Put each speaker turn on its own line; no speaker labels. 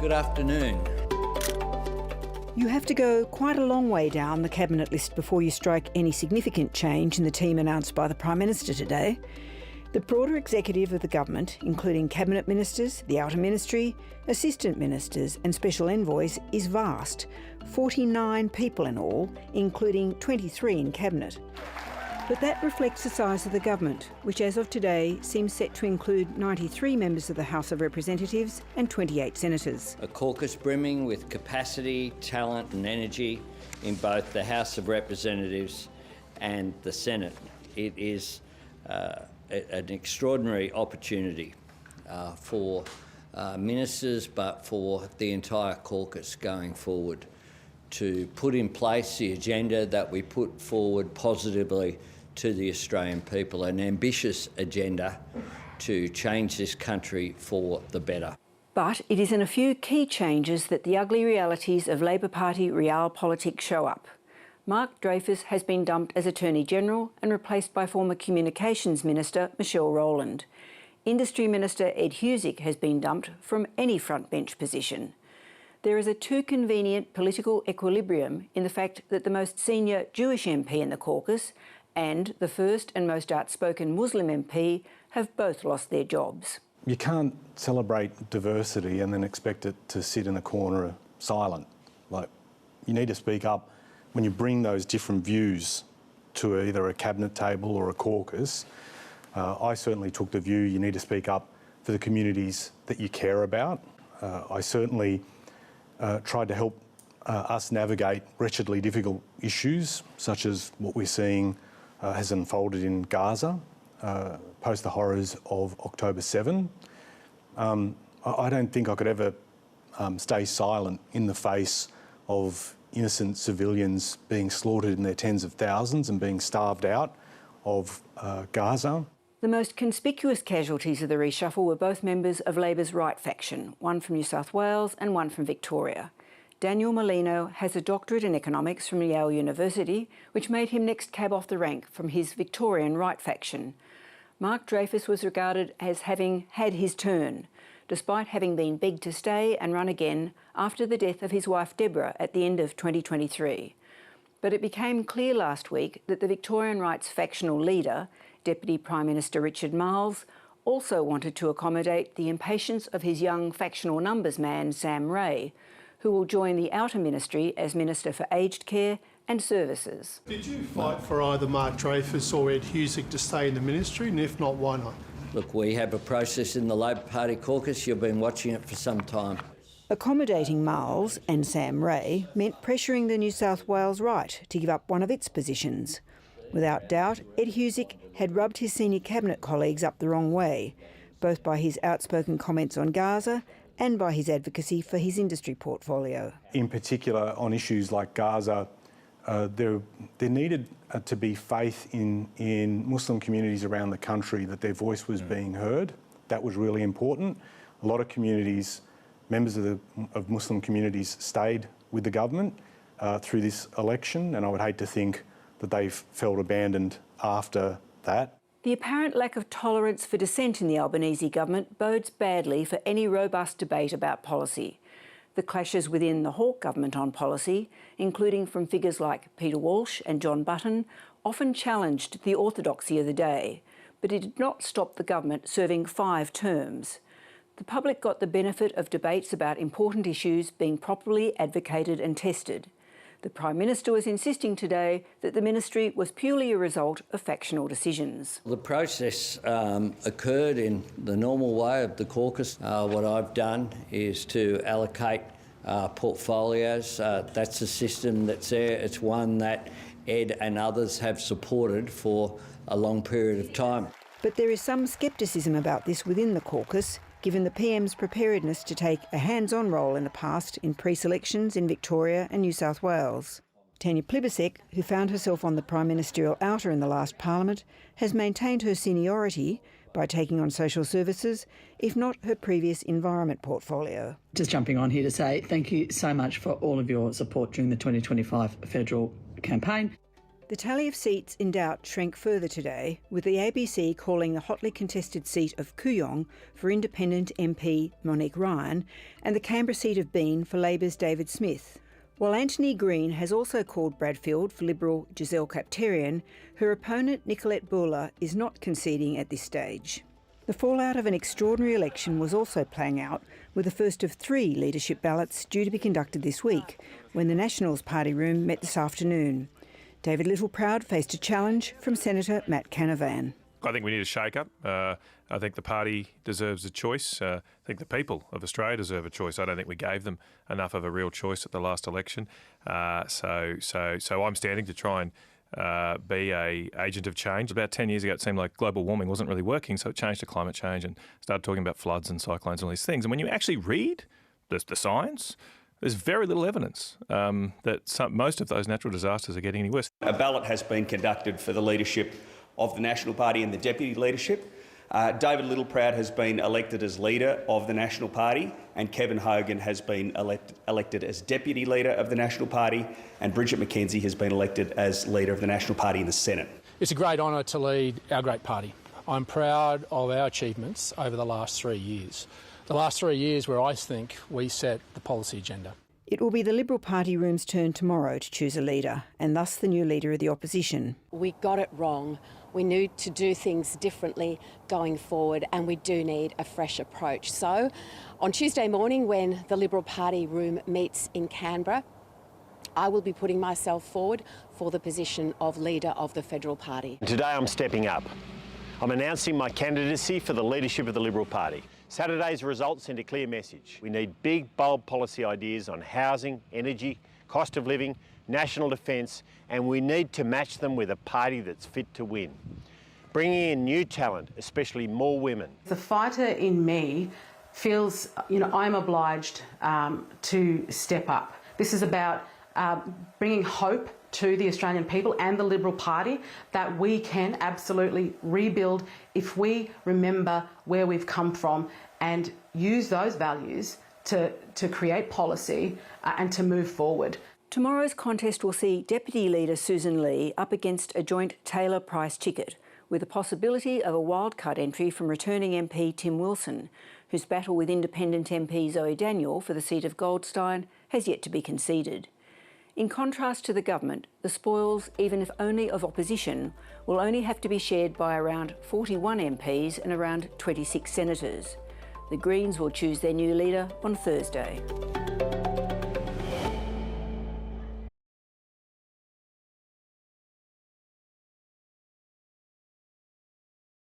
Good afternoon.
You have to go quite a long way down the Cabinet list before you strike any significant change in the team announced by the Prime Minister today. The broader executive of the government, including Cabinet Ministers, the Outer Ministry, Assistant Ministers and Special Envoys, is vast. 49 people in all, including 23 in Cabinet. But that reflects the size of the government, which as of today seems set to include 93 members of the House of Representatives and 28 senators.
A caucus brimming with capacity, talent and energy in both the House of Representatives and the Senate. It is an extraordinary opportunity for ministers, but for the entire caucus going forward, to put in place the agenda that we put forward positively to the Australian people, an ambitious agenda to change this country for the better.
But it is in a few key changes that the ugly realities of Labor Party realpolitik show up. Mark Dreyfus has been dumped as Attorney-General and replaced by former Communications Minister Michelle Rowland. Industry Minister Ed Husic has been dumped from any frontbench position. There is a too convenient political equilibrium in the fact that the most senior Jewish MP in the caucus and the first and most outspoken Muslim MP have both lost their jobs.
You can't celebrate diversity and then expect it to sit in a corner silent. You need to speak up when you bring those different views to either a cabinet table or a caucus. I certainly took the view you need to speak up for the communities that you care about. I certainly tried to help us navigate wretchedly difficult issues, such as what we're seeing has unfolded in Gaza post the horrors of October 7. I don't think I could ever stay silent in the face of innocent civilians being slaughtered in their tens of thousands and being starved out of Gaza.
The most conspicuous casualties of the reshuffle were both members of Labor's right faction, one from New South Wales and one from Victoria. Daniel Molino has a doctorate in economics from Yale University, which made him next cab off the rank from his Victorian right faction. Mark Dreyfus was regarded as having had his turn, despite having been begged to stay and run again after the death of his wife Deborah at the end of 2023. But it became clear last week that the Victorian right's factional leader, Deputy Prime Minister Richard Marles, also wanted to accommodate the impatience of his young factional numbers man Sam Rae, who will join the Outer Ministry as Minister for Aged Care and Services.
Did you fight for either Mark Dreyfus or Ed Husic to stay in the ministry, and if not, why not?
Look, we have a process in the Labor Party caucus. You've been watching it for some time.
Accommodating Marles and Sam Rae meant pressuring the New South Wales right to give up one of its positions. Without doubt, Ed Husic had rubbed his senior cabinet colleagues up the wrong way, both by his outspoken comments on Gaza and by his advocacy for his industry portfolio.
In particular, on issues like Gaza, there needed to be faith in Muslim communities around the country that their voice was being heard. That was really important. A lot of communities, members of Muslim communities, stayed with the government through this election, and I would hate to think that they've felt abandoned after that.
The apparent lack of tolerance for dissent in the Albanese government bodes badly for any robust debate about policy. The clashes within the Hawke government on policy, including from figures like Peter Walsh and John Button, often challenged the orthodoxy of the day, but it did not stop the government serving 5 terms. The public got the benefit of debates about important issues being properly advocated and tested. The Prime Minister was insisting today that the ministry was purely a result of factional decisions.
The process occurred in the normal way of the caucus. What I've done is to allocate portfolios. That's a system that's there. It's one that Ed and others have supported for a long period of time.
But there is some scepticism about this within the caucus, given the PM's preparedness to take a hands-on role in the past in pre-selections in Victoria and New South Wales. Tanya Plibersek, who found herself on the Prime Ministerial outer in the last Parliament, has maintained her seniority by taking on social services, if not her previous environment portfolio.
Just jumping on here to say thank you so much for all of your support during the 2025 federal campaign.
The tally of seats in doubt shrank further today, with the ABC calling the hotly contested seat of Kooyong for Independent MP Monique Ryan and the Canberra seat of Bean for Labor's David Smith. While Anthony Green has also called Bradfield for Liberal Giselle Kaptarian, her opponent Nicolette Buller is not conceding at this stage. The fallout of an extraordinary election was also playing out, with the first of 3 leadership ballots due to be conducted this week, when the Nationals Party room met this afternoon. David Littleproud faced a challenge from Senator Matt Canavan.
I think we need a shake-up. I think the party deserves a choice. I think the people of Australia deserve a choice. I don't think we gave them enough of a real choice at the last election. So I'm standing to try and be a agent of change. About 10 years ago, it seemed like global warming wasn't really working, so it changed to climate change and started talking about floods and cyclones and all these things. And when you actually read the science, there's very little evidence that most of those natural disasters are getting any worse.
A ballot has been conducted for the leadership of the National Party and the deputy leadership. David Littleproud has been elected as leader of the National Party, and Kevin Hogan has been elected as deputy leader of the National Party, and Bridget McKenzie has been elected as leader of the National Party in the Senate.
It's a great honour to lead our great party. I'm proud of our achievements over the last 3 years. The last 3 years where I think we set the policy agenda.
It will be the Liberal Party room's turn tomorrow to choose a leader, and thus the new leader of the opposition.
We got it wrong. We need to do things differently going forward, and we do need a fresh approach. So, on Tuesday morning, when the Liberal Party room meets in Canberra, I will be putting myself forward for the position of leader of the Federal Party.
Today I'm stepping up. I'm announcing my candidacy for the leadership of the Liberal Party. Saturday's results send a clear message. We need big, bold policy ideas on housing, energy, cost of living, national defence, and we need to match them with a party that's fit to win. Bringing in new talent, especially more women.
The fighter in me feels, I'm obliged to step up. This is about bringing hope to the Australian people and the Liberal Party that we can absolutely rebuild if we remember where we've come from and use those values to create policy and to move forward.
Tomorrow's contest will see Deputy Leader Susan Lee up against a joint Taylor-Price ticket, with the possibility of a wildcard entry from returning MP Tim Wilson, whose battle with Independent MP Zoe Daniel for the seat of Goldstein has yet to be conceded. In contrast to the government, the spoils, even if only of opposition, will only have to be shared by around 41 MPs and around 26 senators. The Greens will choose their new leader on Thursday.